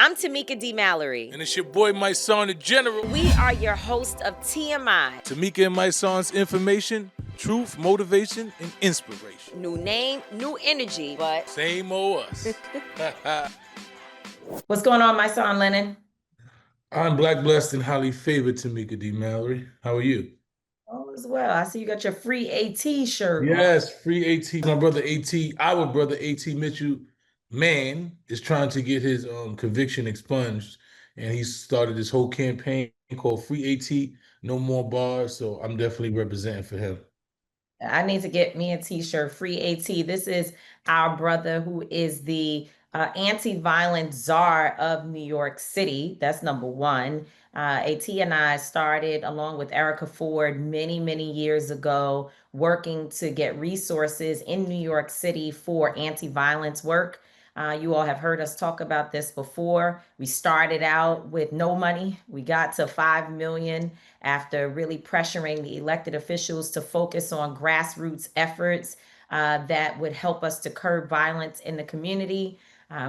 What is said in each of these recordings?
I'm Tamika D Mallory. And it's your boy Mysonne, the General. We are your host of TMI. Tamika and Mysonne's information, truth, motivation, and inspiration. New name, new energy, but same old us. What's going on, Mysonne Lennon? I'm black, blessed, and highly favored, Tamika D Mallory. How are you? Oh, as well. I see you got your free AT shirt. Yes, free AT. My brother AT, our brother AT Mitchell, man, is trying to get his conviction expunged, and he started this whole campaign called Free AT, No More Bars. So I'm definitely representing for him. I need to get me a t-shirt, free AT. This is our brother who is the anti-violence czar of New York City. That's number one. AT and I started along with Erica Ford many, many years ago, working to get resources in New York City for anti-violence work. You all have heard us talk about this before. We started out with no money. We got to 5 million after really pressuring the elected officials to focus on grassroots efforts that would help us to curb violence in the community.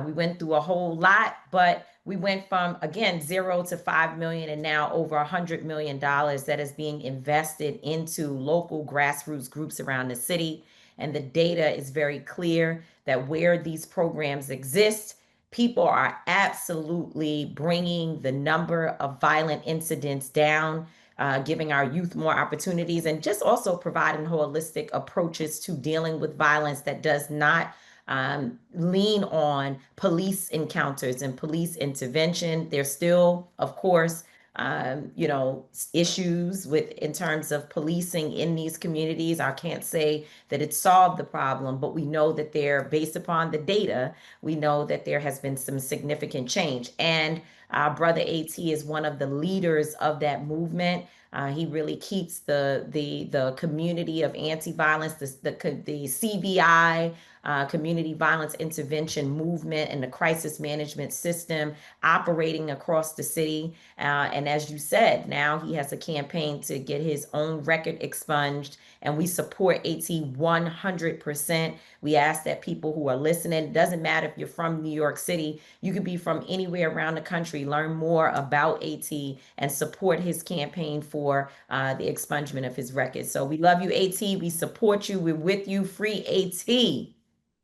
We went through a whole lot, but we went from, again, 0 to 5 million and now over $100 million that is being invested into local grassroots groups around the city. And the data is very clear that where these programs exist, people are absolutely bringing the number of violent incidents down, giving our youth more opportunities, and just also providing holistic approaches to dealing with violence that does not lean on police encounters and police intervention. There's still, of course, issues with in terms of policing in these communities. I can't say that it solved the problem, but we know that based upon the data, we know that there has been some significant change. And our brother AT is one of the leaders of that movement. He really keeps the community of anti-violence, the CVI, community violence intervention movement, and the crisis management system operating across the city. And as you said, now he has a campaign to get his own record expunged, and we support AT 100%. We ask that people who are listening, it doesn't matter if you're from New York City, you could be from anywhere around the country, learn more about AT and support his campaign for the expungement of his record. So we love you, AT. We support you. We're with you. Free AT.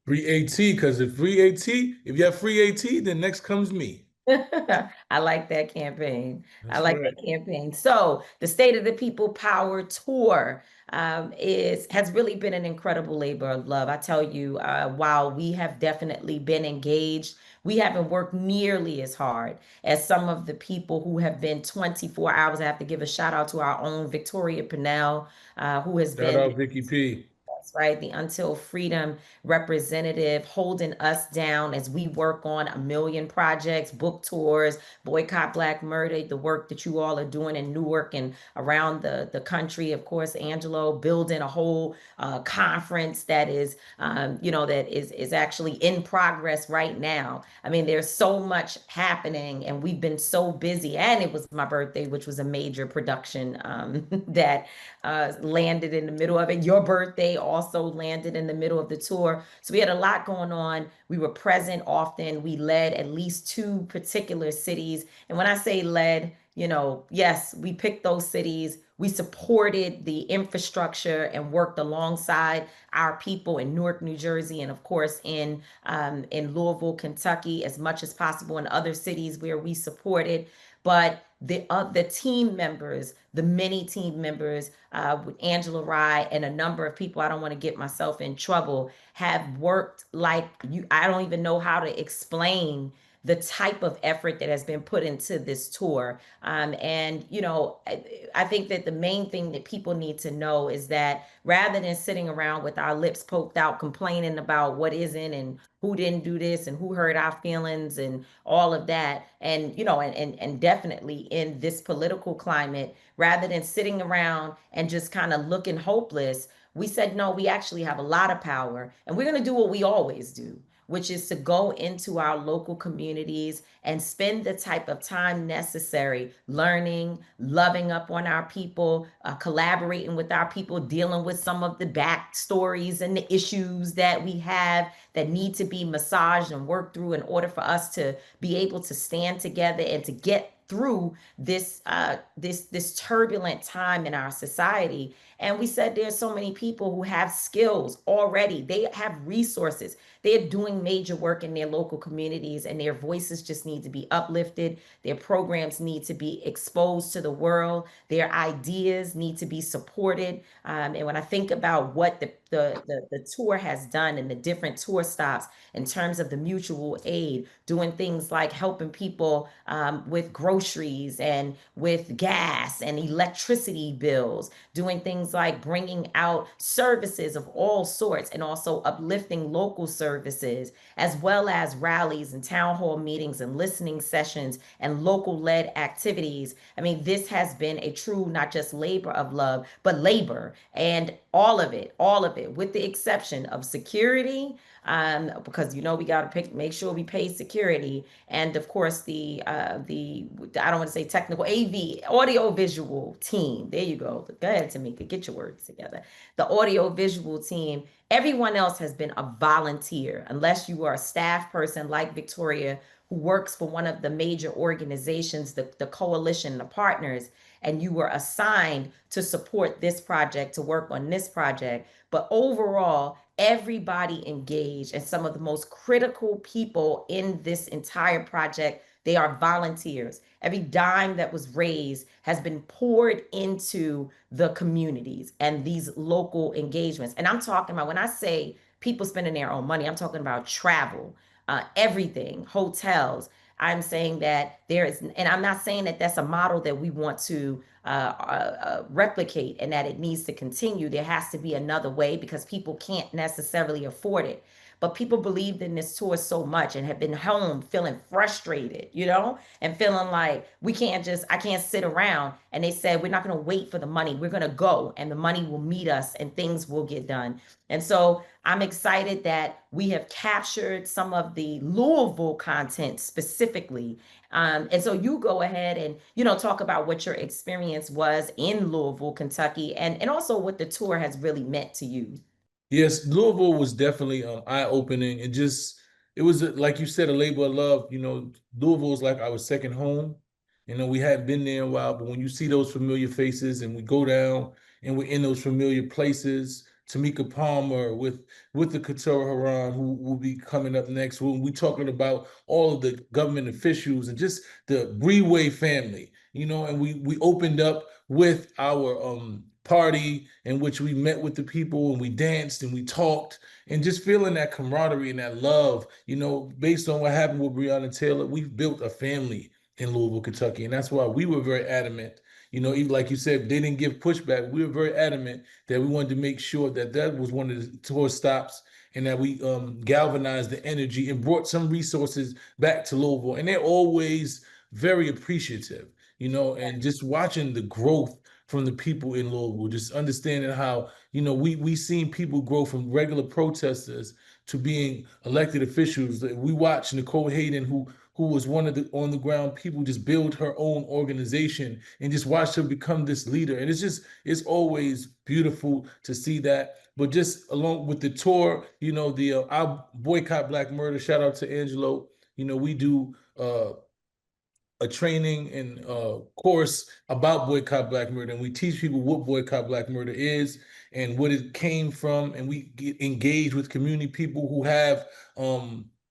Free AT, because if you have free AT, then next comes me. I like that campaign. That's I like right. That campaign. So the State of the People Power Tour has really been an incredible labor of love. I tell you, while we have definitely been engaged, we haven't worked nearly as hard as some of the people who have been 24 hours. I have to give a shout out to our own Victoria Pinnell, who has been. Shout out Vicky P. Right, the Until Freedom representative, holding us down as we work on a million projects, book tours, Boycott Black Murder, the work that you all are doing in Newark and around the country. Of course, Angelo building a whole conference that is, that is actually in progress right now. I mean, there's so much happening, and we've been so busy. And it was my birthday, which was a major production that landed in the middle of it. Your birthday also landed in the middle of the tour. So we had a lot going on. We were present often. We led at least 2 particular cities. And when I say led, yes, we picked those cities. We supported the infrastructure and worked alongside our people in Newark, New Jersey, and of course in Louisville, Kentucky, as much as possible, in other cities where we supported. But the team members, the many team members, with Angela Rye and a number of people, I don't want to get myself in trouble, have worked like you. I don't even know how to explain the type of effort that has been put into this tour. And, I think that the main thing that people need to know is that rather than sitting around with our lips poked out, complaining about what isn't and who didn't do this and who hurt our feelings and all of that, and, and definitely in this political climate, rather than sitting around and just kind of looking hopeless, we said, no, we actually have a lot of power, and we're going to do what we always do. which is to go into our local communities and spend the type of time necessary learning, loving up on our people, collaborating with our people, dealing with some of the backstories and the issues that we have that need to be massaged and worked through in order for us to be able to stand together and to get through this turbulent time in our society. And we said there's so many people who have skills already. They have resources. They're doing major work in their local communities, and their voices just need to be uplifted. Their programs need to be exposed to the world. Their ideas need to be supported. And when I think about what the tour has done and the different tour stops in terms of the mutual aid, doing things like helping people with groceries and with gas and electricity bills, doing things like bringing out services of all sorts and also uplifting local services, as well as rallies and town hall meetings and listening sessions and local led activities. I mean, this has been a true, not just labor of love, but labor, and all of it, with the exception of security, because we got to make sure we pay security, and of course the I don't want to say technical, audio visual team. There you go. Go ahead, Tamika, get your words together. The audio visual team. Everyone else has been a volunteer, unless you are a staff person like Victoria, who works for one of the major organizations, the coalition, the partners, and you were assigned to support this project, to work on this project. But overall, everybody engaged, and some of the most critical people in this entire project, they are volunteers. Every dime that was raised has been poured into the communities and these local engagements. And I'm talking about, when I say people spending their own money, I'm talking about travel, everything, hotels. I'm saying that there is, and I'm not saying that that's a model that we want to replicate and that it needs to continue. There has to be another way, because people can't necessarily afford it. But people believed in this tour so much and have been home feeling frustrated, and feeling like I can't sit around. And they said, we're not going to wait for the money. We're going to go, and the money will meet us and things will get done. And so I'm excited that we have captured some of the Louisville content specifically. And so you go ahead and, talk about what your experience was in Louisville, Kentucky, and also what the tour has really meant to you. Yes, Louisville was definitely eye-opening, and just it was like you said, a labor of love. Louisville was like our second home. We hadn't been there in a while, but when you see those familiar faces, and we go down and we're in those familiar places, Tamika Palmer with the Couture Haran, who will be coming up next. When we talking about all of the government officials and just the Breeway family, and we opened up with our party in which we met with the people and we danced and we talked, and just feeling that camaraderie and that love, based on what happened with Breonna Taylor. We've built a family in Louisville, Kentucky. And that's why we were very adamant, even like you said, they didn't give pushback. We were very adamant that we wanted to make sure that that was one of the tour stops, and that we galvanized the energy and brought some resources back to Louisville. And they're always very appreciative, and just watching the growth from the people in Louisville, just understanding how, we seen people grow from regular protesters to being elected officials. We watched Nicole Hayden, who was one of the on the ground people, just build her own organization and just watch her become this leader. And it's always beautiful to see that. But just along with the tour, the our Boycott Black Murder, shout out to Angelo. We do a training and course about boycott black murder, and we teach people what boycott black murder is and what it came from, and we get engaged with community people who have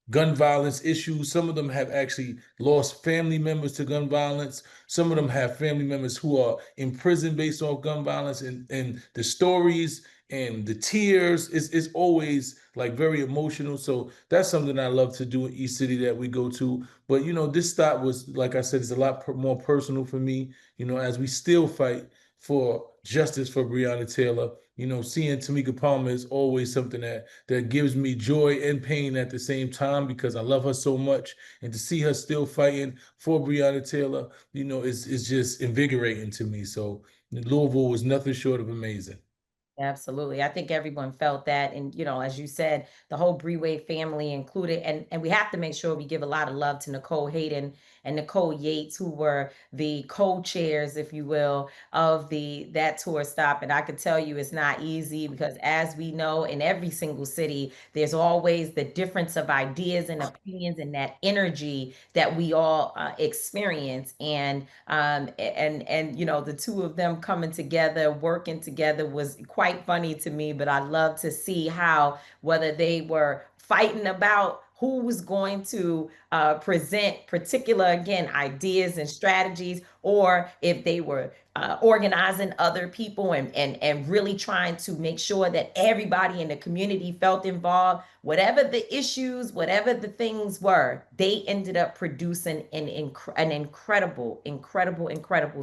gun violence issues. Some of them have actually lost family members to gun violence. Some of them have family members who are in prison based on gun violence, and the stories and the tears is always like very emotional. So that's something I love to do in each city that we go to. But this stop was, like I said, it's a lot more personal for me. As we still fight for justice for Breonna Taylor. Seeing Tamika Palmer is always something that gives me joy and pain at the same time, because I love her so much, and to see her still fighting for Breonna Taylor, is just invigorating to me. So Louisville was nothing short of amazing. Absolutely. I think everyone felt that. And, as you said, the whole Breeway family included. And we have to make sure we give a lot of love to Nicole Hayden and Nicole Yates, who were the co-chairs, if you will, of that tour stop. And I can tell you it's not easy because, as we know, in every single city, there's always the difference of ideas and opinions and that energy that we all experience. And the two of them coming together, working together was quite funny to me. But I love to see how, whether they were fighting about who was going to present particular, again, ideas and strategies, or if they were organizing other people and really trying to make sure that everybody in the community felt involved. Whatever the issues, whatever the things were, they ended up producing an incredible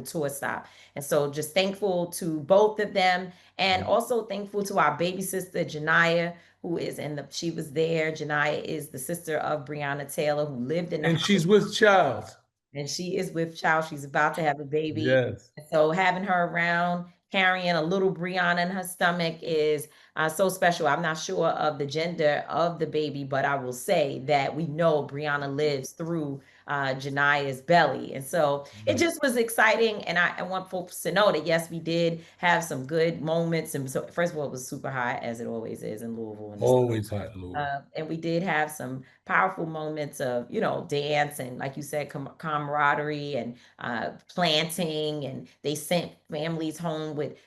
tour stop. And so just thankful to both of them, and also thankful to our baby sister, Janiyah, who is she was there. Janiyah is the sister of Breonna Taylor, who lived in the And house. she's with child. And she is with child. She's about to have a baby. Yes. So having her around, carrying a little Breonna in her stomach is so special. I'm not sure of the gender of the baby, but I will say that we know Breonna lives through Janiyah's belly. And so it just was exciting. And I want folks to know that, yes, we did have some good moments. And so, first of all, it was super hot, as it always is in Louisville. Always hot in Louisville. And we did have some powerful moments of, dance and, like you said, camaraderie and planting. And they sent families home with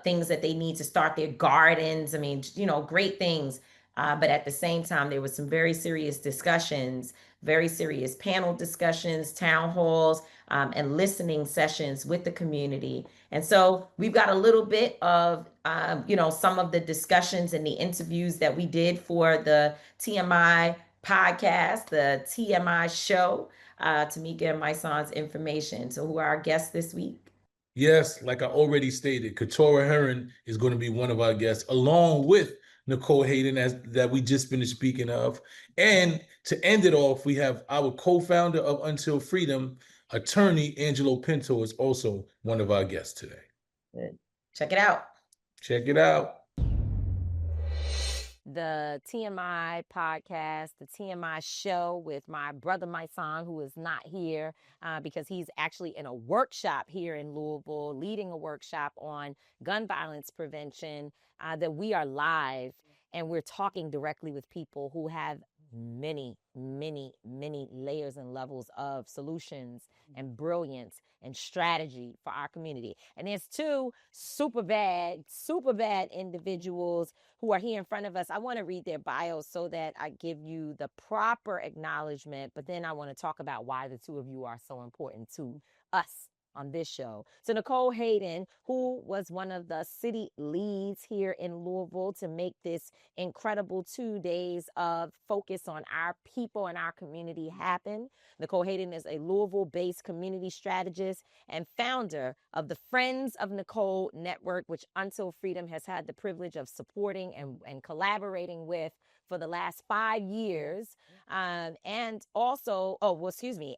things that they need to start their gardens. I mean, great things. But at the same time, there was some very serious discussions, very serious panel discussions, town halls, and listening sessions with the community. And so we've got a little bit of, some of the discussions and the interviews that we did for the TMI podcast, the TMI show, Tamika and Mysonne's information. So who are our guests this week? Yes, like I already stated, Katora Heron is going to be one of our guests, along with Nicole Hayden, that we just finished speaking of. And to end it off, we have our co-founder of Until Freedom, attorney Angelo Pinto, is also one of our guests today. Good. Check it out. Check it out. The TMI podcast, the TMI show with my brother Mysonne, who is not here because he's actually in a workshop here in Louisville, leading a workshop on gun violence prevention, that we are live and we're talking directly with people who have many layers and levels of solutions and brilliance and strategy for our community. And there's two super bad individuals who are here in front of us. I want to read their bios so that I give you the proper acknowledgement, but then I want to talk about why the two of you are so important to us on this show. So Nicole Hayden, who was one of the city leads here in Louisville to make this incredible 2 days of focus on our people and our community happen. Nicole Hayden is a Louisville-based community strategist and founder of the Friends of Nicole Network, which Until Freedom has had the privilege of supporting and collaborating with for the last 5 years. And also,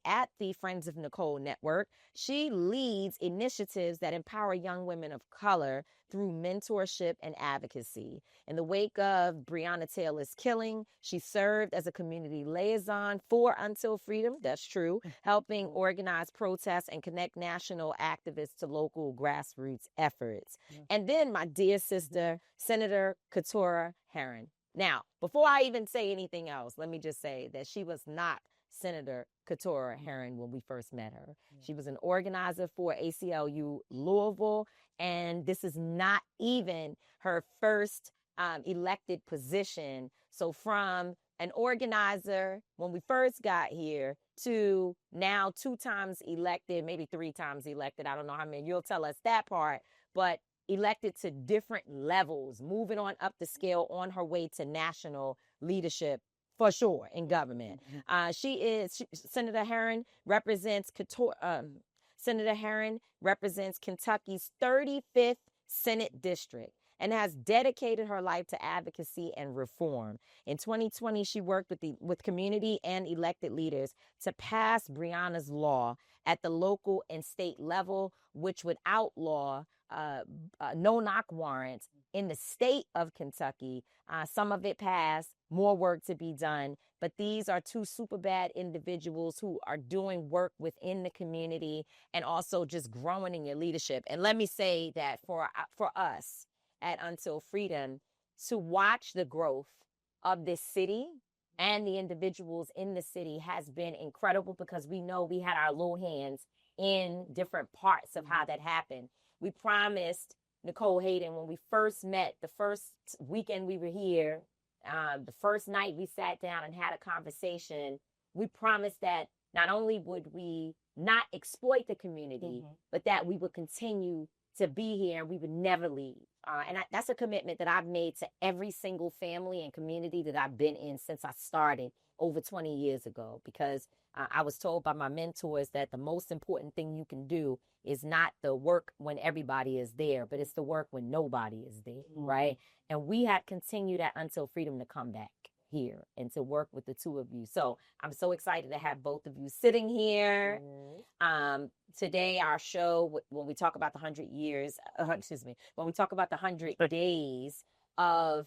at the Friends of Nicole Network, she leads initiatives that empower young women of color through mentorship and advocacy. In the wake of Breonna Taylor's killing, she served as a community liaison for Until Freedom, that's true, helping organize protests and connect national activists to local grassroots efforts. And then my dear sister, Senator Katora Heron. Now, before I even say anything else, let me just say that she was not Senator Katora Heron when we first met her. She was an organizer for ACLU Louisville, and this is not even her first elected position. So from an organizer when we first got here to now 2 times elected, maybe 3 times elected, I don't know how many, you'll tell us that part, but elected to different levels, moving on up the scale on her way to national leadership for sure in government. Senator Heron represents Kentucky's 35th Senate District and has dedicated her life to advocacy and reform. In 2020, she worked with community and elected leaders to pass Breonna's law at the local and state level, which would outlaw no-knock warrants in the state of Kentucky. Some of it passed, more work to be done. But these are two super bad individuals who are doing work within the community and also just growing in your leadership. And let me say that for us at Until Freedom, to watch the growth of this city and the individuals in the city has been incredible, because we know we had our little hands in different parts of how that happened. We promised Nicole Hayden when we first met, the first weekend we were here, the first night we sat down and had a conversation, we promised that not only would we not exploit the community, but that we would continue to be here and we would never leave. That's a commitment that I've made to every single family and community that I've been in since I started over 20 years ago, because I was told by my mentors that the most important thing you can do is not the work when everybody is there, but it's the work when nobody is there, right? And we have continued at Until Freedom to come back here and to work with the two of you. So I'm so excited to have both of you sitting here. Today, our show, when we talk about the 100 years, when we talk about the 100 days of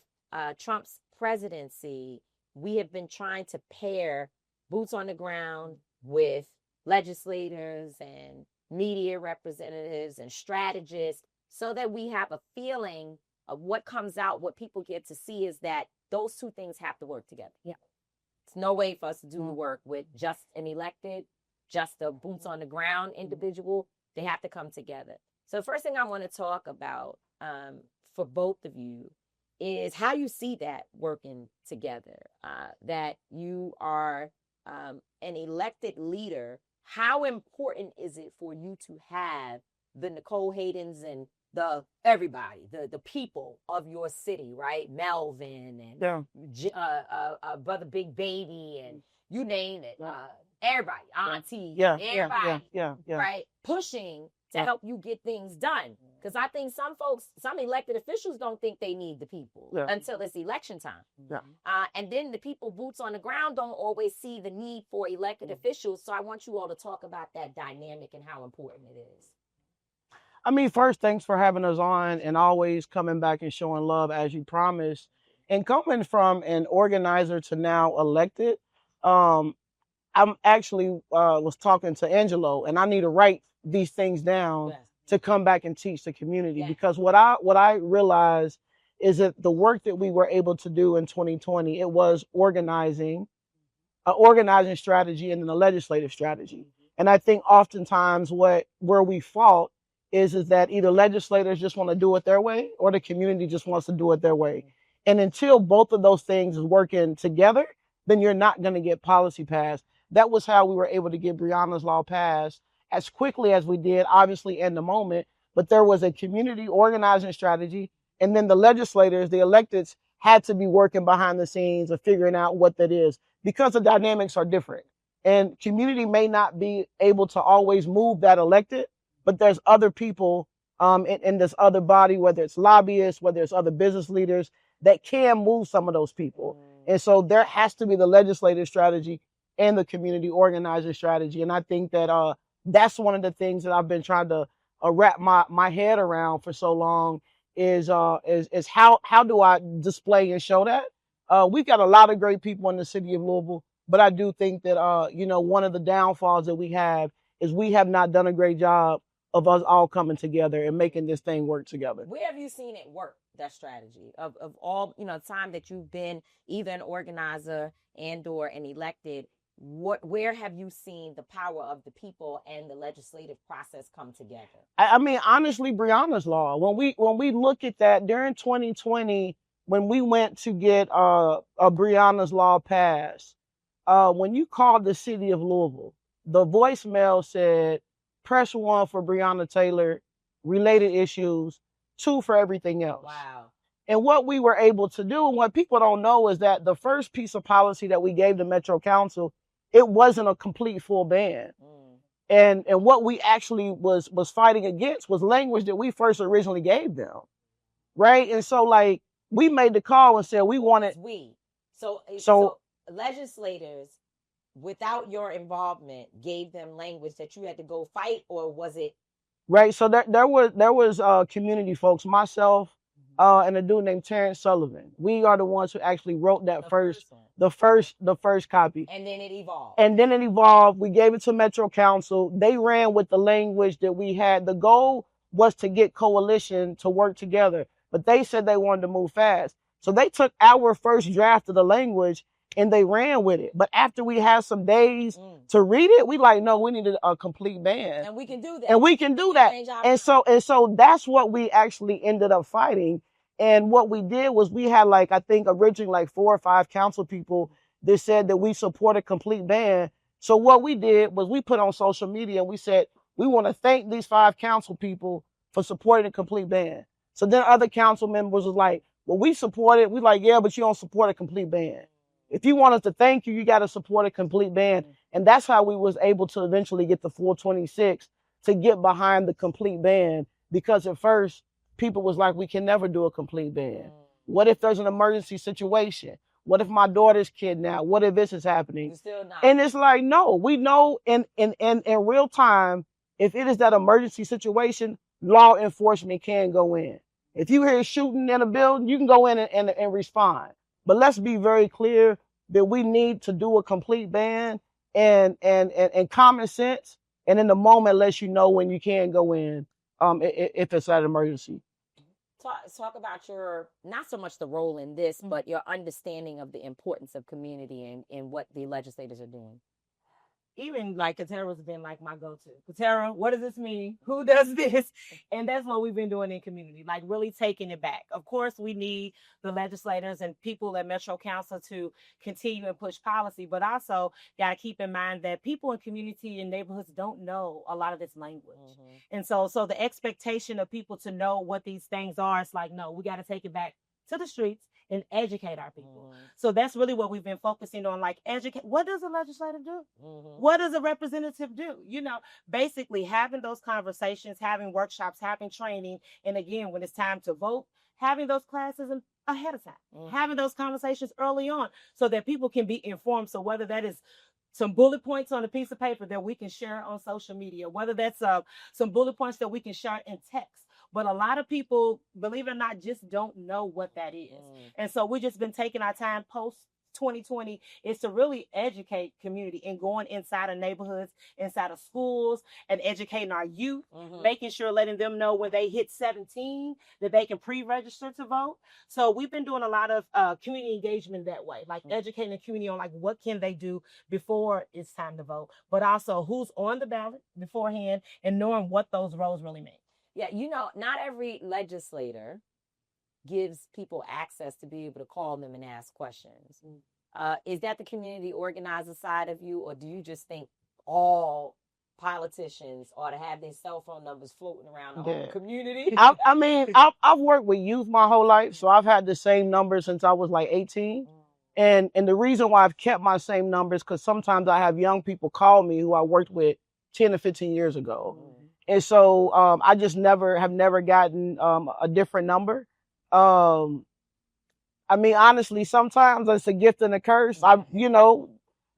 Trump's presidency, we have been trying to pair boots on the ground with legislators and media representatives and strategists, so that we have a feeling of what comes out. What people get to see is that those two things have to work together. Yeah. It's no way for us to do the work with just an elected, just a boots on the ground individual. They have to come together. So the first thing I want to talk about for both of you is how you see that working together, that you are an elected leader. How important is it for you to have the Nicole Haydens and the people of your city, right? Melvin and Brother Big Baby and you name it, everybody, Auntie, everybody, right? Pushing to help you get things done. Because I think some elected officials don't think they need the people until it's election time. And then the people boots on the ground don't always see the need for elected officials. So I want you all to talk about that dynamic and how important it is. I mean, first, thanks for having us on and always coming back and showing love as you promised. And coming from an organizer to now elected, I'm actually was talking to Angelo, and I need to write these things down to come back and teach the community. Because what I realized is that the work that we were able to do in 2020, it was organizing strategy and then a legislative strategy. And I think oftentimes where we fault is that either legislators just want to do it their way or the community just wants to do it their way. And until both of those things is working together, then you're not going to get policy passed. That was how we were able to get Breonna's law passed as quickly as we did, obviously in the moment. But there was a community organizing strategy. And then the legislators, the electeds, had to be working behind the scenes of figuring out what that is, because the dynamics are different. And community may not be able to always move that elected, but there's other people in this other body, whether it's lobbyists, whether it's other business leaders, that can move some of those people. And so there has to be the legislative strategy and the community organizing strategy. And I think that that's one of the things that I've been trying to wrap my head around for so long is how do I display and show that? We've got a lot of great people in the city of Louisville, but I do think that one of the downfalls that we have is we have not done a great job of us all coming together and making this thing work together. Where have you seen it work, that strategy of all, time that you've been either an organizer and or an elected? Where have you seen the power of the people and the legislative process come together? I mean, honestly, Breonna's law, when we look at that during 2020, when we went to get a Breonna's law passed, when you called the city of Louisville, the voicemail said, press 1 for Breonna Taylor, related issues, 2 for everything else. Wow. And what we were able to do, and what people don't know, is that the first piece of policy that we gave the Metro Council, it wasn't a complete full ban. And what we actually was fighting against was language that we first originally gave them. Right? And so we made the call and said we wanted. So legislators, without your involvement, gave them language that you had to go fight, or was it right? So there was community folks, myself, and a dude named Terrence Sullivan. We are the ones who actually wrote that the first copy. And then it evolved. And then it evolved. We gave it to Metro Council. They ran with the language that we had. The goal was to get coalition to work together, but they said they wanted to move fast. So they took our first draft of the language and they ran with it. But after we had some days to read it, we like, no, we needed a complete ban. And we can do that. And we can do that. And so that's what we actually ended up fighting. And what we did was we had like, I think originally like 4 or 5 council people that said that we support a complete ban. So what we did was we put on social media and we said, we want to thank these 5 council people for supporting a complete ban. So then other council members was like, well, we support it. We like, yeah, but you don't support a complete ban. If you want us to thank you, you got to support a complete ban. And that's how we was able to eventually get the 426 to get behind the complete ban. Because at first, people was like, we can never do a complete ban. What if there's an emergency situation? What if my daughter's kidnapped? What if this is happening? And it's like, no, we know in real time, if it is that emergency situation, law enforcement can go in. If you hear shooting in a building, you can go in and respond. But let's be very clear that we need to do a complete ban and common sense. And in the moment, lets you know when you can go in, if it's an emergency. Talk about your, not so much the role in this, but your understanding of the importance of community and what the legislators are doing. Even like Katera's been like my go-to. Katera, what does this mean? Who does this? And that's what we've been doing in community, like really taking it back. Of course, we need the legislators and people at Metro Council to continue and push policy, but also got to keep in mind that people in community and neighborhoods don't know a lot of this language. And so the expectation of people to know what these things are, it's like, no, we got to take it back to the streets and educate our people. So that's really what we've been focusing on, like educate. What does a legislator do? What does a representative do? You know, basically having those conversations, having workshops, having training. And again, when it's time to vote, having those classes ahead of time, having those conversations early on so that people can be informed. So whether that is some bullet points on a piece of paper that we can share on social media, whether that's some bullet points that we can share in text. But a lot of people, believe it or not, just don't know what that is. And so we've just been taking our time post 2020 is to really educate community and going inside of neighborhoods, inside of schools, and educating our youth, making sure, letting them know when they hit 17 that they can pre-register to vote. So we've been doing a lot of community engagement that way, like educating the community on like what can they do before it's time to vote, but also who's on the ballot beforehand and knowing what those roles really mean. Yeah, you know, not every legislator gives people access to be able to call them and ask questions. Is that the community organizer side of you, or do you just think all politicians ought to have their cell phone numbers floating around the whole community? I mean, I've worked with youth my whole life, so I've had the same number since I was like 18. And the reason why I've kept my same numbers because sometimes I have young people call me who I worked with 10 or 15 years ago. And so I just have never gotten a different number. I mean, honestly, sometimes it's a gift and a curse.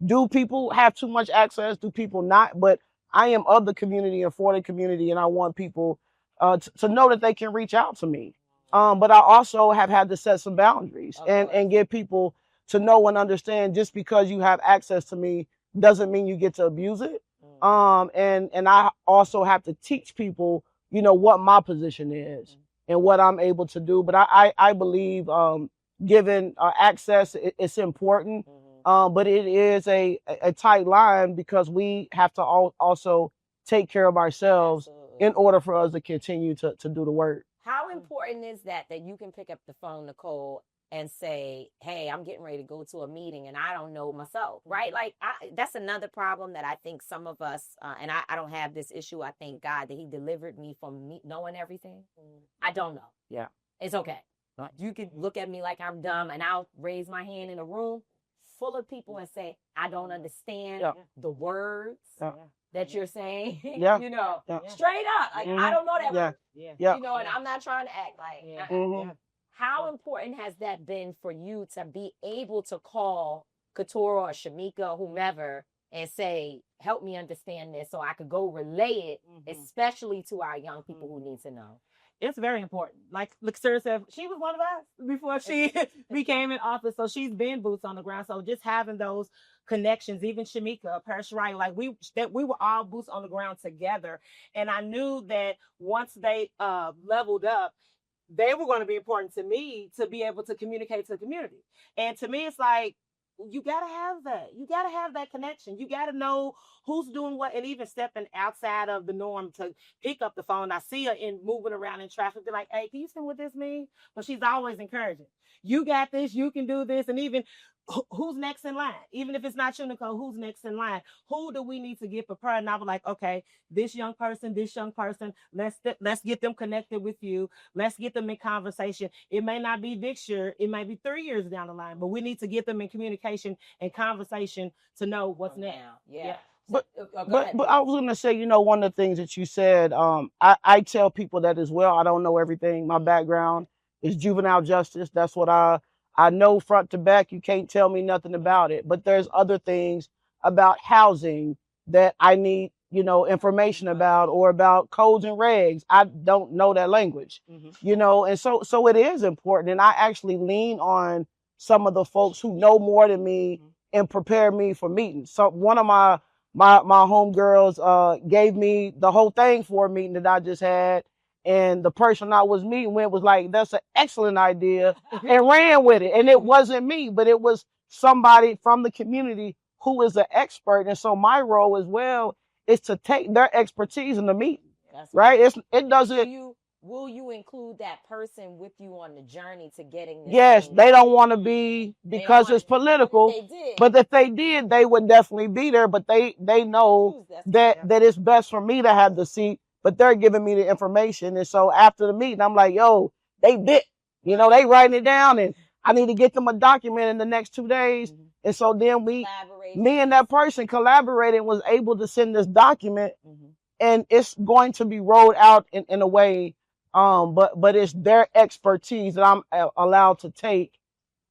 Do people have too much access? Do people not? But I am of the community and for the community, and I want people to know that they can reach out to me. But I also have had to set some boundaries and get people to know and understand just because you have access to me doesn't mean you get to abuse it. And I also have to teach people, what my position is and what I'm able to do. But I believe given access, it's important. But it is a tight line because we have to also take care of ourselves in order for us to continue to do the work. How important is that you can pick up the phone, Nicole, and say, hey, I'm getting ready to go to a meeting and I don't know myself, right? Like that's another problem that I think some of us, and I don't have this issue. I thank God that he delivered me from knowing everything. I don't know. Yeah. It's okay. You can look at me like I'm dumb and I'll raise my hand in a room full of people and say, I don't understand the words that you're saying, straight up. Like, I don't know that word. And I'm not trying to act like, how important has that been for you to be able to call Katora or Shamika or whomever and say, help me understand this so I could go relay it, especially to our young people who need to know. It's very important. Like Sarah said, she was one of us before she became in office. So she's been boots on the ground. So just having those connections, even Shamika, Parish Wright, like we were all boots on the ground together. And I knew that once they leveled up, they were going to be important to me to be able to communicate to the community. And to me, it's like, you got to have that. You got to have that connection. You got to know who's doing what, and even stepping outside of the norm to pick up the phone. I see her in moving around in traffic. Be like, hey, can you see what this means? But she's always encouraging. You got this. You can do this. And even who's next in line? Even if it's not you, Nicole, who's next in line? Who do we need to get prepared? And I was like, okay, this young person, let's get them connected with you. Let's get them in conversation. It may not be this year. It might be 3 years down the line, but we need to get them in communication and conversation to know what's next. Yeah. But I was gonna say, one of the things that you said, I tell people that as well. I don't know everything. My background is juvenile justice. That's what I know front to back. You can't tell me nothing about it. But there's other things about housing that I need, information about, or about codes and regs. I don't know that language, and so it is important. And I actually lean on some of the folks who know more than me and prepare me for meetings. So one of my homegirls gave me the whole thing for a meeting that I just had. And the person I was meeting with was like, that's an excellent idea, and ran with it. And it wasn't me, but it was somebody from the community who is an expert. And so my role as well is to take their expertise in the meeting, right? It doesn't. Will you include that person with you on the journey to getting this? Yes, they don't want to be, because it's political. But if they did, they would definitely be there. But they know that it's best for me to have the seat. But they're giving me the information. And so after the meeting, I'm like, yo, they bit. They writing it down, and I need to get them a document in the next 2 days. And so then me and that person collaborated and was able to send this document. And it's going to be rolled out in a way. But it's their expertise that I'm allowed to take,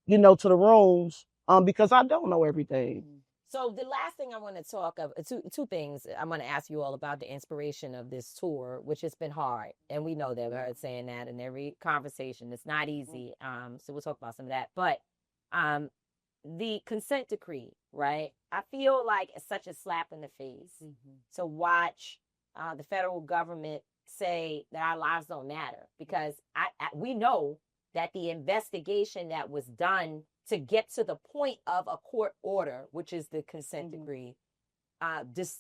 to the rooms, because I don't know everything. So the last thing I want to talk of, two things I'm going to ask you all about the inspiration of this tour, which has been hard. And we know that. We heard saying that in every conversation. It's not easy. So we'll talk about some of that. But the consent decree, right? I feel like it's such a slap in the face to watch the federal government say that our lives don't matter, because we know that the investigation that was done to get to the point of a court order, which is the consent decree,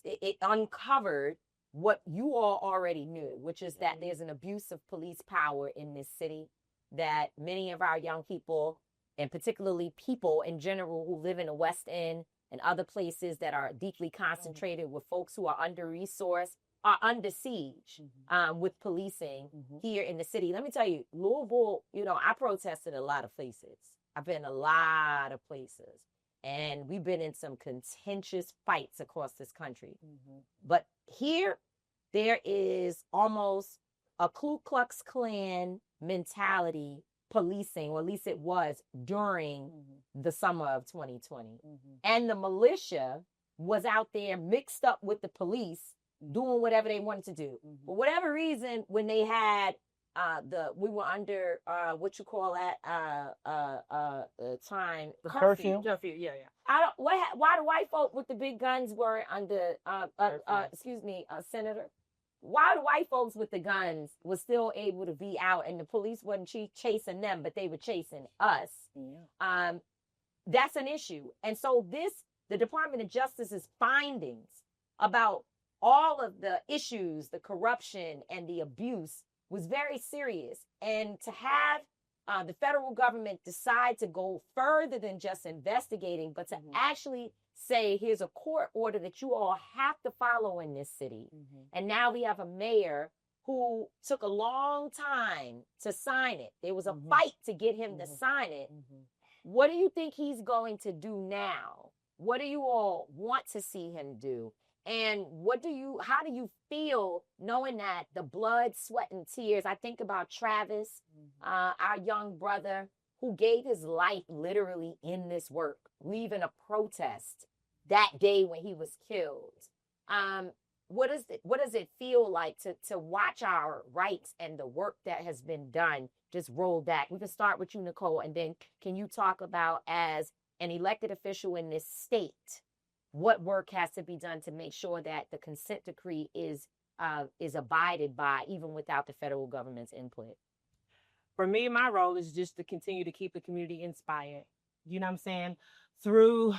it uncovered what you all already knew, which is that there's an abuse of police power in this city, that many of our young people, and particularly people in general who live in the West End and other places that are deeply concentrated with folks who are under-resourced, are under siege with policing here in the city. Let me tell you, Louisville, I protested a lot of places. I've been a lot of places. And we've been in some contentious fights across this country. But here, there is almost a Ku Klux Klan mentality policing, or at least it was during the summer of 2020. And the militia was out there mixed up with the police, doing whatever they wanted to do. For whatever reason, when they had we were under what you call that time curfew. Why the white folk with the big guns were under Senator? Why the white folks with the guns was still able to be out, and the police wasn't chasing them, but they were chasing us? That's an issue. And so the Department of Justice's findings about all of the issues, the corruption and the abuse, was very serious. And to have the federal government decide to go further than just investigating, but to actually say, here's a court order that you all have to follow in this city. And now we have a mayor who took a long time to sign it. There was a fight to get him to sign it. What do you think he's going to do now? What do you all want to see him do? And how do you feel knowing that the blood, sweat, and tears? I think about Travis, our young brother, who gave his life literally in this work, leaving a protest that day when he was killed. What does it feel like to watch our rights and the work that has been done just roll back? We can start with you, Nicole, and then can you talk about, as an elected official in this state, what work has to be done to make sure that the consent decree is abided by, even without the federal government's input? For me, my role is just to continue to keep the community inspired. You know what I'm saying? Through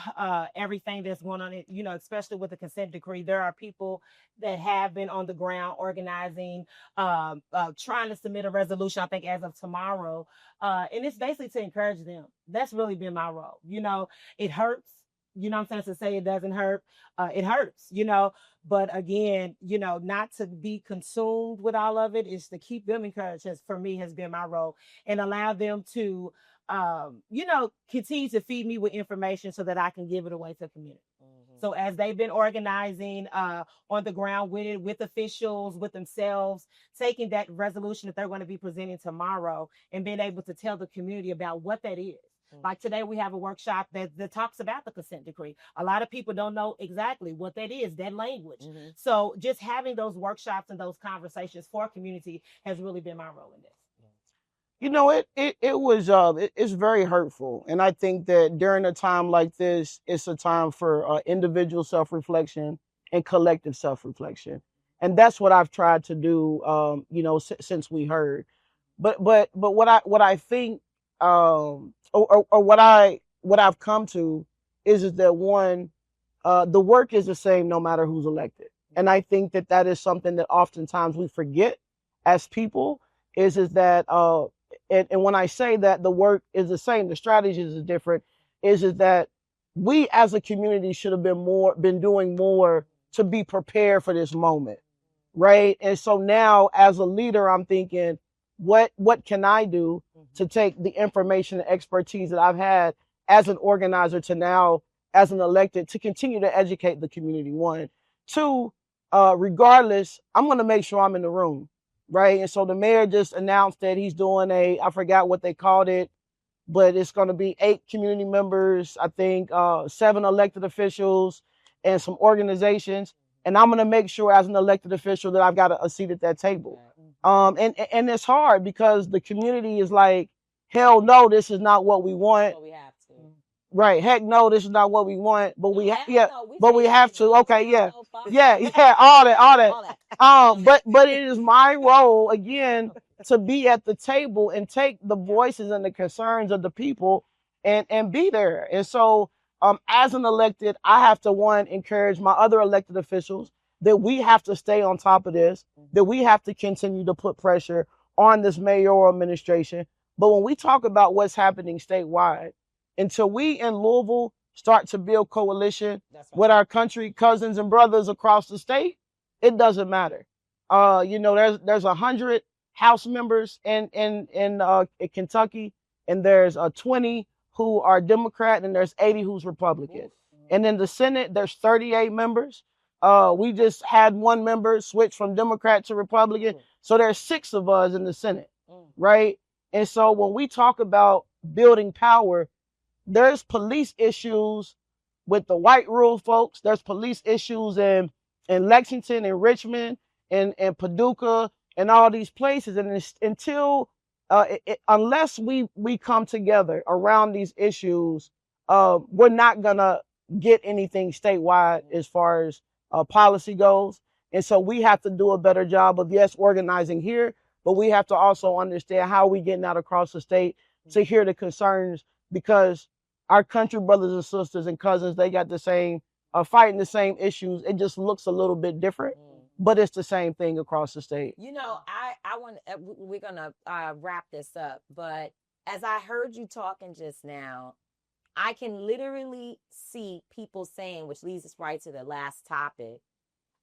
everything that's going on, you know, especially with the consent decree, there are people that have been on the ground organizing, trying to submit a resolution, I think as of tomorrow. And it's basically to encourage them. That's really been my role. You know, it hurts. You know what I'm saying? To say it doesn't hurt, it hurts, you know. But again, you know, not to be consumed with all of it, is to keep them encouraged, as for me has been my role, and allow them to, you know, continue to feed me with information so that I can give it away to the community. So as they've been organizing on the ground with it, with officials, with themselves, taking that resolution that they're going to be presenting tomorrow and being able to tell the community about what that is. Like today, we have a workshop that talks about the consent decree. A lot of people don't know exactly what that is, that language. So just having those workshops and those conversations for community has really been my role in this. You know, it's very hurtful. And I think that during a time like this, it's a time for individual self-reflection and collective self-reflection. And that's what I've tried to do, you know, since we heard. But what I think, or what I've come to is that one, the work is the same no matter who's elected. And I think that is something that oftentimes we forget as people, is that, and when I say that the work is the same, the strategies is different, is that we as a community should have been doing more to be prepared for this moment, right? And so now as a leader, I'm thinking, what can I do to take the information and expertise that I've had as an organizer to now as an elected to continue to educate the community? One, two, regardless, I'm going to make sure I'm in the room, right? And so the mayor just announced that he's doing I forgot what they called it, but it's going to be 8 community members, I think 7 elected officials and some organizations. And I'm going to make sure as an elected official that I've got a seat at that table. And it's hard because the community is like, hell no, this is not what we want. So we have to. Right. Heck no, this is not what we want. But we have to. Okay, yeah. All that. But it is my role again to be at the table and take the voices and the concerns of the people and be there. And so as an elected, I have to encourage my other elected officials that we have to stay on top of this, that we have to continue to put pressure on this mayoral administration. But when we talk about what's happening statewide, until we in Louisville start to build coalition with our country cousins and brothers across the state, it doesn't matter. You know, there's 100 House members in Kentucky, and there's 20 who are Democrat, and there's 80 who's Republican. And in the Senate, there's 38 members. We just had one member switch from Democrat to Republican. So there's 6 of us in the Senate, right? And so when we talk about building power, there's police issues with the white rural folks. There's police issues in Lexington and Richmond and Paducah and all these places. And unless we come together around these issues, we're not going to get anything statewide as far as policy goes. And so we have to do a better job of, yes, organizing here, but we have to also understand how we getting out across the state to hear the concerns, because our country brothers and sisters and cousins, they got the same, fighting the same issues. It just looks a little bit different, but it's the same thing across the state. You know, I want, we're going to wrap this up, but as I heard you talking just now, I can literally see people saying, which leads us right to the last topic.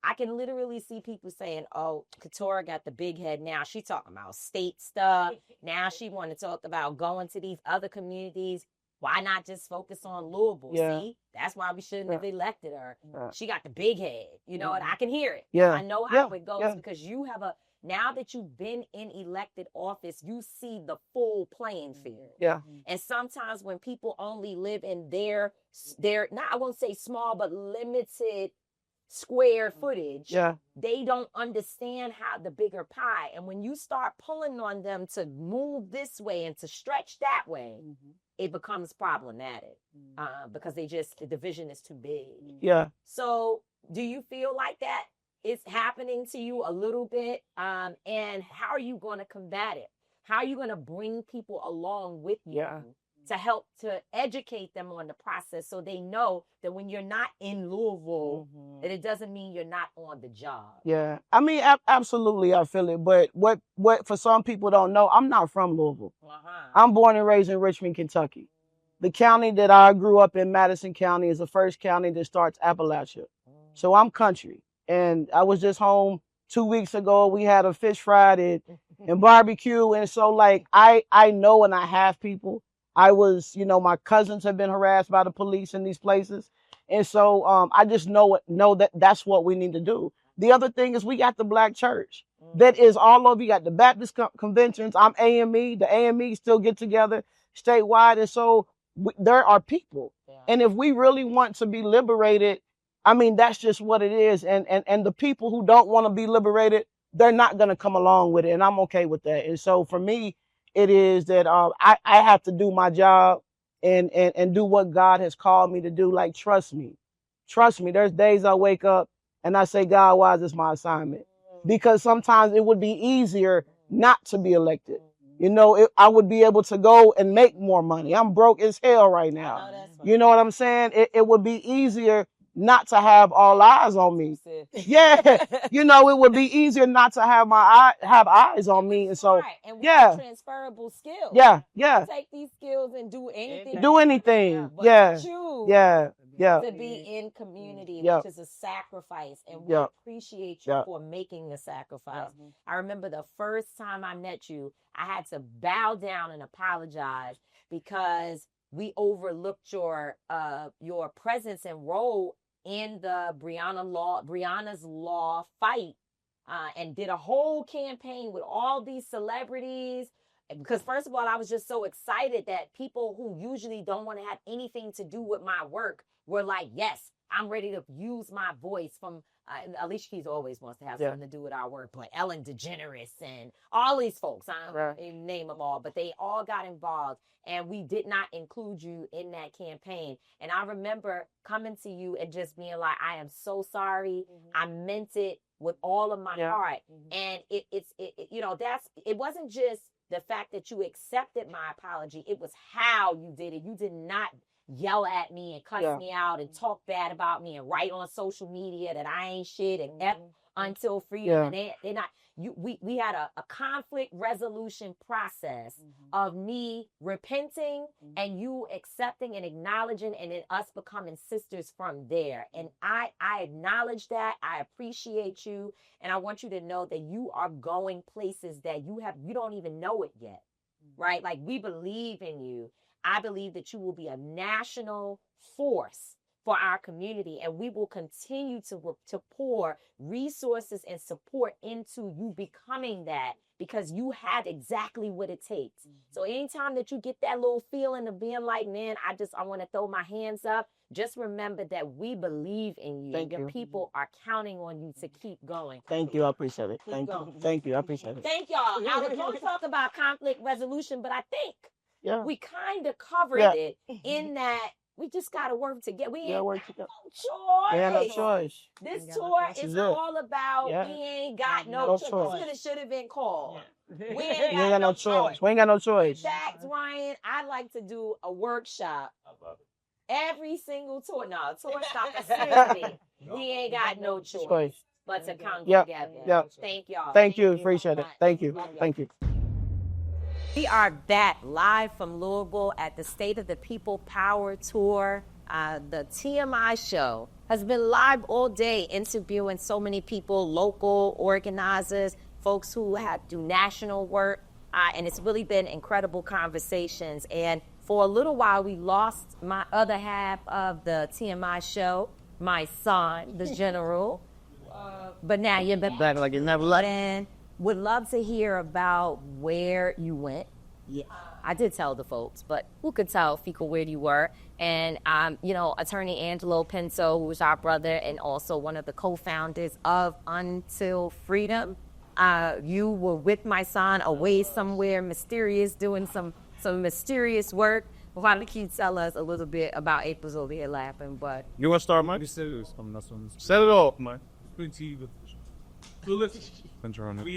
I can literally see people saying, oh, Keturah got the big head now. She talking about state stuff. Now she want to talk about going to these other communities. Why not just focus on Louisville? Yeah. See, that's why we shouldn't have elected her. She got the big head, you know, and I can hear it. Yeah. I know how it goes because you have now that you've been in elected office, you see the full playing field. Yeah. And sometimes when people only live in their not, I won't say small, but limited square footage, Yeah. they don't understand how the bigger pie. And when you start pulling on them to move this way and to stretch that way, it becomes problematic because the vision is too big. Yeah. So do you feel like that is happening to you a little bit? And how are you going to combat it? How are you going to bring people along with you to help to educate them on the process so they know that when you're not in Louisville, that it doesn't mean you're not on the job? Yeah. I mean, absolutely, I feel it. But what for some people don't know, I'm not from Louisville. I'm born and raised in Richmond, Kentucky. The county that I grew up in, Madison County, is the first county that starts Appalachia. So I'm country. And I was just home 2 weeks ago. We had a fish fried and barbecue. And so, like, I know and I have people. I was, my cousins have been harassed by the police in these places. And so I just know that that's what we need to do. The other thing is we got the Black church that is all over. You got the Baptist conventions. I'm AME. The AME still get together statewide. And so there are people. Yeah. And if we really want to be liberated, I mean, that's just what it is. And the people who don't want to be liberated, they're not going to come along with it. And I'm okay with that. And so for me, it is that I have to do my job and do what God has called me to do. Like, trust me. There's days I wake up and I say, God, why is this my assignment? Because sometimes it would be easier not to be elected. I would be able to go and make more money. I'm broke as hell right now. You know what I'm saying? It would be easier not to have all eyes on me. Yeah. It would be easier not to have eyes on me. And so, and we have transferable skills. Yeah. Take these skills and do anything. To be in community, which is a sacrifice. And we appreciate you for making the sacrifice. I remember the first time I met you, I had to bow down and apologize because we overlooked your presence and role in the Breonna's Law fight, and did a whole campaign with all these celebrities. Because first of all, I was just so excited that people who usually don't want to have anything to do with my work were like, yes, I'm ready to use my voice. From Alicia Keys always wants to have something to do with our work, but Ellen DeGeneres and all these folks, I don't name them all, but they all got involved. And we did not include you in that campaign. And I remember coming to you and just being like, I am so sorry. I meant it with all of my heart. And it wasn't just the fact that you accepted my apology. It was how you did it. You did not yell at me and cuss me out and talk bad about me and write on social media that I ain't shit and F until freedom. And they're not. We had a conflict resolution process of me repenting and you accepting and acknowledging, and then us becoming sisters from there. And I acknowledge that. I appreciate you. And I want you to know that you are going places that you don't even know it yet, right? Like, we believe in you. I believe that you will be a national force for our community, and we will continue to pour resources and support into you becoming that, because you have exactly what it takes. So anytime that you get that little feeling of being like, man, I want to throw my hands up, just remember that we believe in you. Your people are counting on you to keep going. Thank you. I appreciate it. Thank you. I appreciate it. Thank y'all. I was going to talk about conflict resolution, but I think we kind of covered it in that we just got to work together. We ain't got no choice. We ain't no choice. This tour is all about we ain't got no choice. Should have been called. We ain't got no choice. We ain't got no choice. Facts, Ryan. I'd like to do a workshop. Every single tour. No, tour stop. Seriously. We ain't got no choice but to come together. Thank y'all. Thank you. Appreciate it. Thank you. Thank you. We are back live from Louisville at the State of the People Power Tour. The TMI show has been live all day, interviewing so many people, local organizers, folks who do national work, and it's really been incredible conversations. And for a little while, we lost my other half of the TMI show, my son, the general. But now you're back like you never left. would love to hear about where you went. Yeah. I did tell the folks, but who could tell Fecal where you were? And, Attorney Angelo Penso, who was our brother and also one of the co-founders of Until Freedom. You were with my son away somewhere mysterious, doing some mysterious work. Why don't you tell us a little bit about April's over here laughing, but... You want to start, Mike? Set it off, Mike. We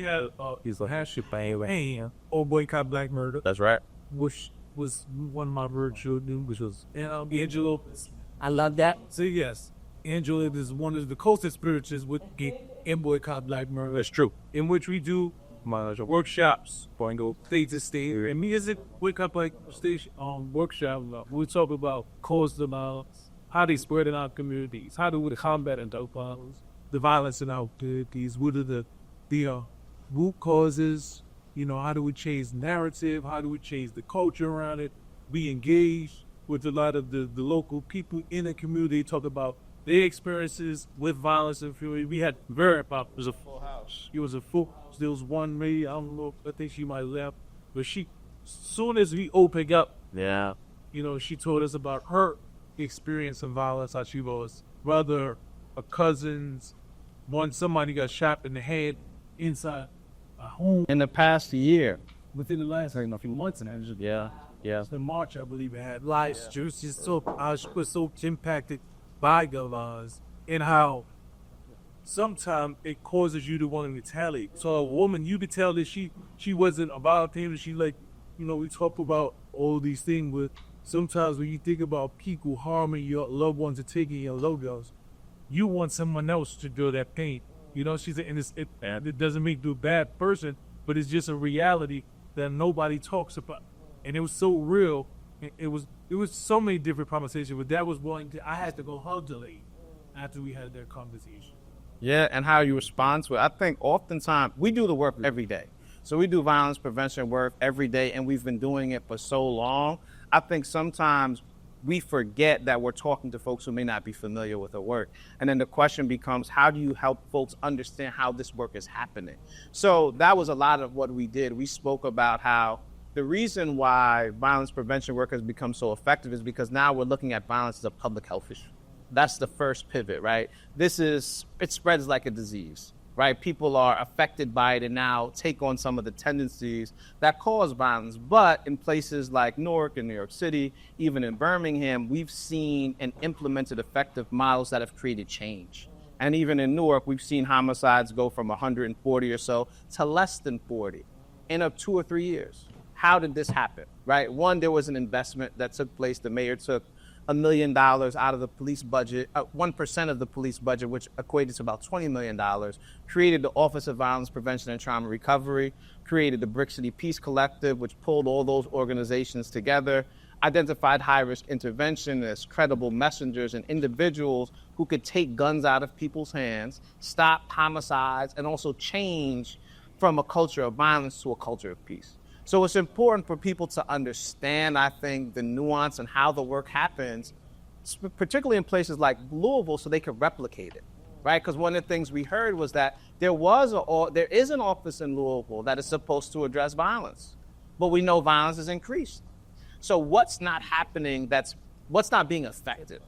had he's a hash and old boycott black murder. That's right. Which was one of my bird children, which was Angelo. I love that. So yes, Angelo is one of the closest spirituals with in boycott black murder. That's true. In which we do workshops, going go state to state. And me as a boycott black station workshop, we talk about cause of violence, how they spread in our communities, how do we combat the violence in our communities, what are the root causes, how do we change narrative, how do we change the culture around it. We engage with a lot of the local people in the community, talk about their experiences with violence and fury. We had it was a full house. It was a full house. There was one lady, I think she might have left, but soon as we opened up, she told us about her experience of violence, how she was brother, a cousin's, somebody got shot in the head inside a home. In the past year. Within the last few months, and in March, I believe it had lives. She was so impacted by gun violence and how sometimes it causes you to want to retaliate. So a woman, you could tell that she wasn't about things. She we talk about all these things, but sometimes when you think about people harming your loved ones and taking your logos, you want someone else to feel that pain. It doesn't make you a bad person, but it's just a reality that nobody talks about. And it was so real. It was so many different conversations, but that was I had to go hug the lady after we had that conversation. Yeah, and how you respond to it. I think oftentimes we do the work every day. So we do violence prevention work every day, and we've been doing it for so long. I think sometimes we forget that we're talking to folks who may not be familiar with the work. And then the question becomes, how do you help folks understand how this work is happening? So that was a lot of what we did. We spoke about how the reason why violence prevention work has become so effective is because now we're looking at violence as a public health issue. That's the first pivot, right? It spreads like a disease, right? People are affected by it and now take on some of the tendencies that cause violence. But in places like Newark and New York City, even in Birmingham, we've seen and implemented effective models that have created change. And even in Newark, we've seen homicides go from 140 or so to less than 40 in 2 or 3 years. How did this happen, right? One, there was an investment that took place. The mayor took $1 million out of the police budget, 1% of the police budget, which equated to about $20 million, created the Office of Violence Prevention and Trauma Recovery, created the Brick City Peace Collective, which pulled all those organizations together, identified high-risk intervention as credible messengers and individuals who could take guns out of people's hands, stop homicides, and also change from a culture of violence to a culture of peace. So it's important for people to understand, I think, the nuance and how the work happens, particularly in places like Louisville, so they can replicate it, right? Because one of the things we heard was that there is an office in Louisville that is supposed to address violence, but we know violence has increased. So what's not happening, what's not being effective?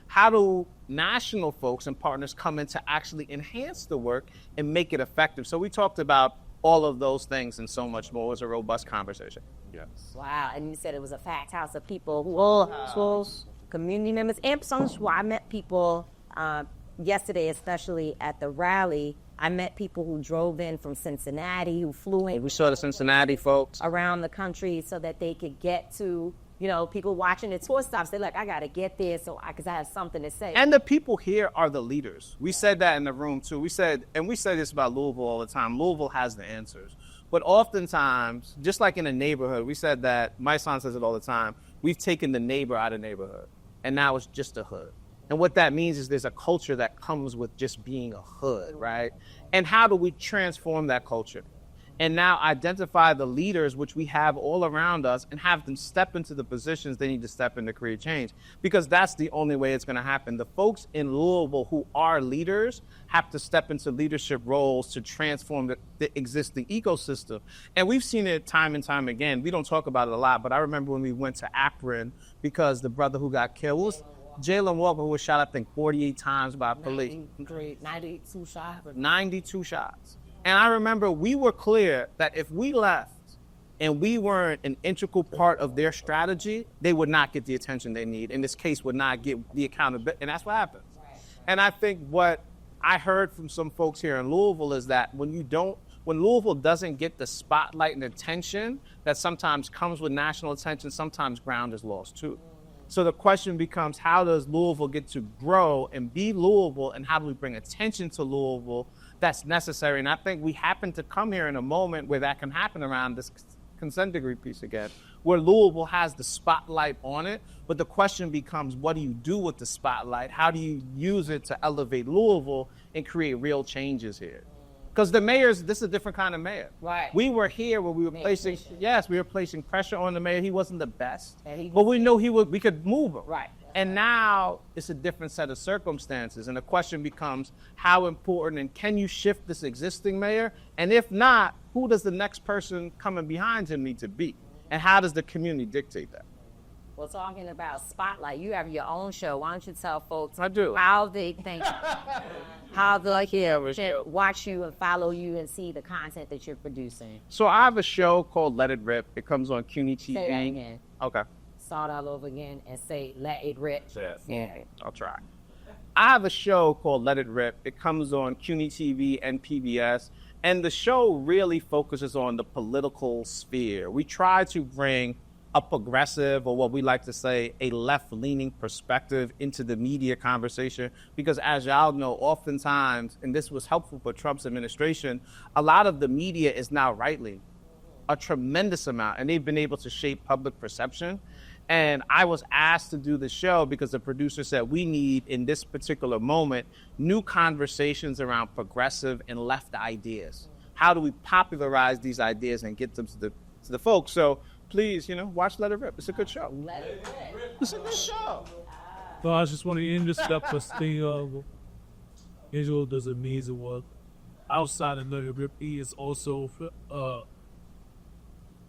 How do national folks and partners come in to actually enhance the work and make it effective? So we talked about all of those things and so much more. It was a robust conversation. Yes. Wow. And you said it was a packed house of people who community members and some. I met people yesterday, especially at the rally. I met people who drove in from Cincinnati, who flew in. We saw the Cincinnati folks around the country so that they could get to, people watching the tour stops. They're like, I got to get there because I have something to say. And the people here are the leaders. We said that in the room too. We say this about Louisville all the time. Louisville has the answers. But oftentimes, just like in a neighborhood, we said that, Mysonne says it all the time, we've taken the neighbor out of neighborhood. And now it's just a hood. And what that means is there's a culture that comes with just being a hood, right? And how do we transform that culture? and now identify the leaders which we have all around us and have them step into the positions they need to step in to create change, because that's the only way it's going to happen. The folks in Louisville who are leaders have to step into leadership roles to transform the existing ecosystem. And we've seen it time and time again. We don't talk about it a lot, but I remember when we went to Akron because the brother who got killed was Jalen Walker, who was shot, I think, 48 times by police. 92 shots. 92 shots. And I remember we were clear that if we left and we weren't an integral part of their strategy, they would not get the attention they need. In this case, would not get the accountability. And that's what happened. And I think what I heard from some folks here in Louisville is that when Louisville doesn't get the spotlight and attention that sometimes comes with national attention, sometimes ground is lost too. So the question becomes, how does Louisville get to grow and be Louisville, and how do we bring attention to Louisville that's necessary? And I think we happen to come here in a moment where that can happen around this consent decree piece again, where Louisville has the spotlight on it, but the question becomes, what do you do with the spotlight? How do you use it to elevate Louisville and create real changes here? Because the mayors, this is a different kind of mayor. Right. We were here where we were placing pressure on the mayor. He wasn't the best, but we knew we could move him. Right. And now it's a different set of circumstances. And the question becomes, how important, and can you shift this existing mayor? And if not, who does the next person coming behind him need to be? And how does the community dictate that? Well, talking about Spotlight, you have your own show. Why don't you tell folks I do. how they think, how they can watch you and follow you and see the content that you're producing? So I have a show called Let It Rip. It comes on CUNY TV. Say that again. Okay. Start all over again and say, let it rip. Yes. Yeah. I'll try. I have a show called Let It Rip. It comes on CUNY TV and PBS. And the show really focuses on the political sphere. We try to bring a progressive, or what we like to say, a left-leaning perspective into the media conversation. Because as y'all know, oftentimes, and this was helpful for Trump's administration, a lot of the media is now right-leaning, a tremendous amount, and they've been able to shape public perception. And I was asked to do the show because the producer said we need, in this particular moment, new conversations around progressive and left ideas. How do we popularize these ideas and get them to the folks? So please, watch Let It Rip. It's a good show. Let it rip. It's a good show. So I just want to end this episode. Angelo does amazing work. Outside of Let It Rip, he is also a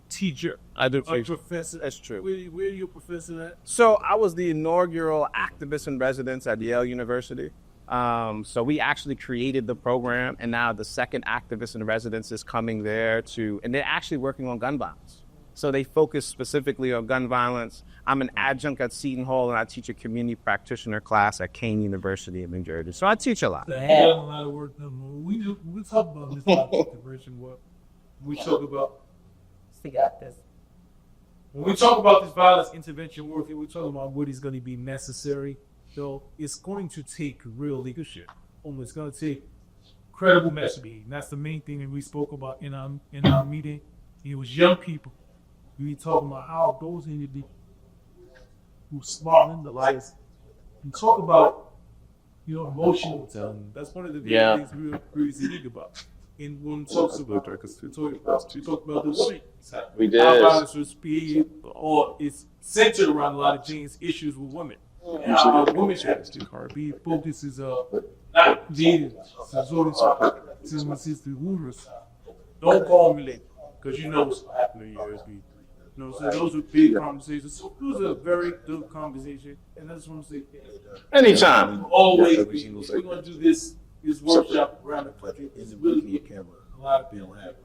teacher. I do. A professor. That's true. Where are you a professor at? So I was the inaugural activist in residence at Yale University. So we actually created the program, and now the second activist in residence is coming there and they're actually working on gun violence. So they focus specifically on gun violence. I'm an adjunct at Seton Hall, and I teach a community practitioner class at Kane University in New Jersey. So I teach a lot. We have a lot of work done. We talk about this diversion work. We talk about when we talk about this violence intervention work, we talk about what is going to be necessary. So it's going to take real leadership. It's going to take credible messaging. That's the main thing that we spoke about in our meeting. It was young people. We talking about how those individuals who smart in the lives. We talk about emotional intelligence. That's one of the things we're really speaking about. In one talks about we talked about those things. We did. How violence was speed, or it's centered around a lot of Jane's issues with women. Women's rights to be focuses not Jesus. Don't call me late, because what's happening in so those are big conversations. So it was a very good conversation, and I just want to say, Anytime. Always, we're going to do this workshop around the country. It's really a lot of people have.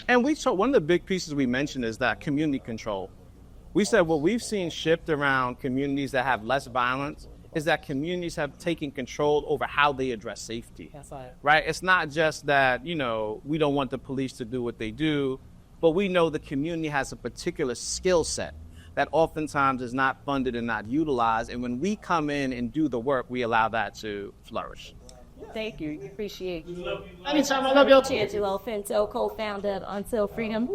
And one of the big pieces we mentioned is that community control. We said what we've seen shift around communities that have less violence is that communities have taken control over how they address safety. That's right. Right? It's not just that, we don't want the police to do what they do, but we know the community has a particular skill set that oftentimes is not funded and not utilized. And when we come in and do the work, we allow that to flourish. Thank you. Appreciate you. Anytime. I love y'all too. Angelo Finto, co-founder of Until Freedom.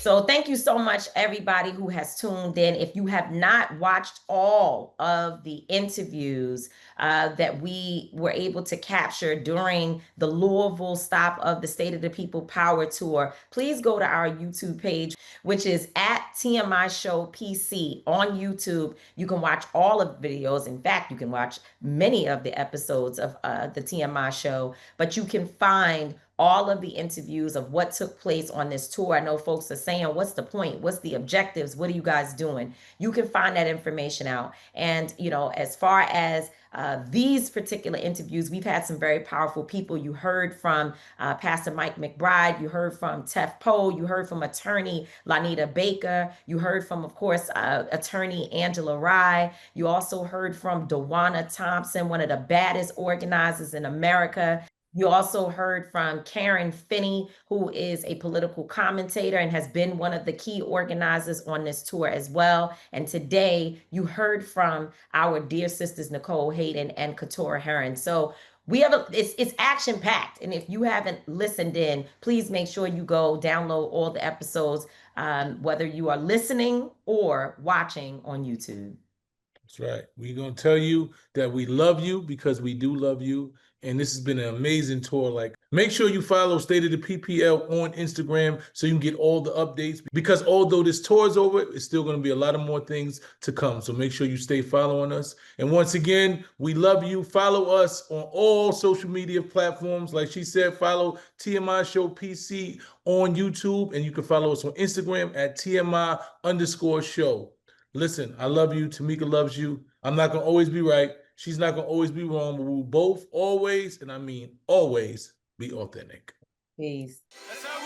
So thank you so much, everybody who has tuned in. If you have not watched all of the interviews that we were able to capture during the Louisville stop of the State of the People Power Tour, please go to our YouTube page, which is at TMI Show PC on YouTube. You can watch all of the videos. In fact, you can watch many of the episodes of the TMI Show, but you can find all of the interviews of what took place on this tour. I know folks are saying, what's the point? What's the objectives? What are you guys doing? You can find that information out. And, you know, as far as these particular interviews, we've had some very powerful people. You heard from Pastor Mike McBride. You heard from Tef Poe. You heard from attorney Lanita Baker. You heard from, of course, attorney Angela Rye. You also heard from Dewana Thompson, one of the baddest organizers in America. You also heard from Karen Finney, who is a political commentator and has been one of the key organizers on this tour as well. And today you heard from our dear sisters, Nicole Hayden and Katora Heron. So we have it's action packed. And if you haven't listened in, please make sure you go download all the episodes, whether you are listening or watching on YouTube. That's right. We're going to tell you that we love you because we do love you. And this has been an amazing tour. Like, make sure you follow State of the PPL on Instagram so you can get all the updates. Because although this tour is over, it's still going to be a lot of more things to come. So make sure you stay following us. And once again, we love you. Follow us on all social media platforms. Like she said, follow TMI Show PC on YouTube. And you can follow us on Instagram at TMI_show. Listen, I love you. Tamika loves you. I'm not going to always be right. She's not going to always be wrong, but we'll both always, and I mean always, be authentic. Peace. That's how